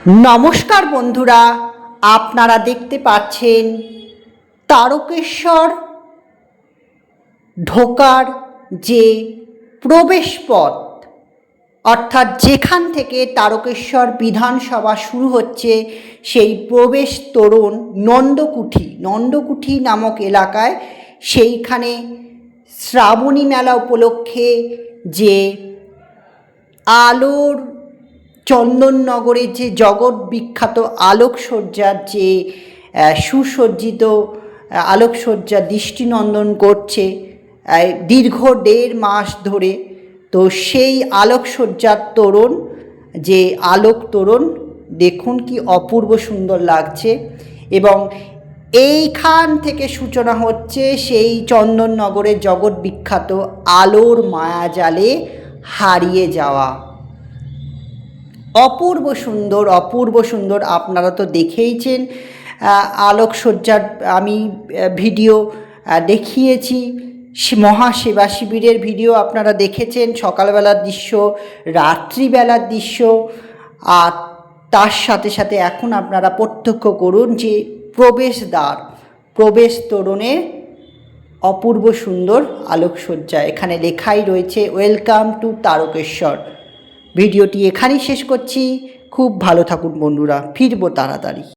নমস্কার বন্ধুরা, আপনারা দেখতে পাচ্ছেন তারকেশ্বর ঢোকার যে প্রবেশপথ, অর্থাৎ যেখান থেকে তারকেশ্বর বিধানসভা শুরু হচ্ছে সেই প্রবেশ তোরণ নন্দকুঠি নামক এলাকায়। সেইখানে শ্রাবণী মেলা উপলক্ষে যে আলোর চন্দননগরের যে জগৎ বিখ্যাত আলোকসজ্জার যে সুসজ্জিত আলোকসজ্জা দৃষ্টিনন্দন করছে দীর্ঘ 1.5 মাস ধরে। তো সেই আলোকসজ্জার তোরণ, যে আলোক তোরণ দেখুন কি অপূর্ব সুন্দর লাগছে। এবং এইখান থেকে সূচনা হচ্ছে সেই চন্দননগরের জগৎ বিখ্যাত আলোর মায়াজালে হারিয়ে যাওয়া। অপূর্ব সুন্দর। আপনারা তো দেখেইছেন আলোকসজ্জার আমি ভিডিও দেখিয়েছি, মহাসেবা শিবিরের ভিডিও আপনারা দেখেছেন, সকালবেলার দৃশ্য, রাত্রিবেলার দৃশ্য। আর তার সাথে সাথে এখন আপনারা প্রত্যক্ষ করুন যে প্রবেশ তোরণের অপূর্ব সুন্দর আলোকসজ্জা। এখানে লেখাই রয়েছে ওয়েলকাম টু তারকেশ্বর। ভিডিওটি এখানেই শেষ করছি। খুব ভালো থাকুন বন্ধুরা, ফিরবো তাড়াতাড়ি।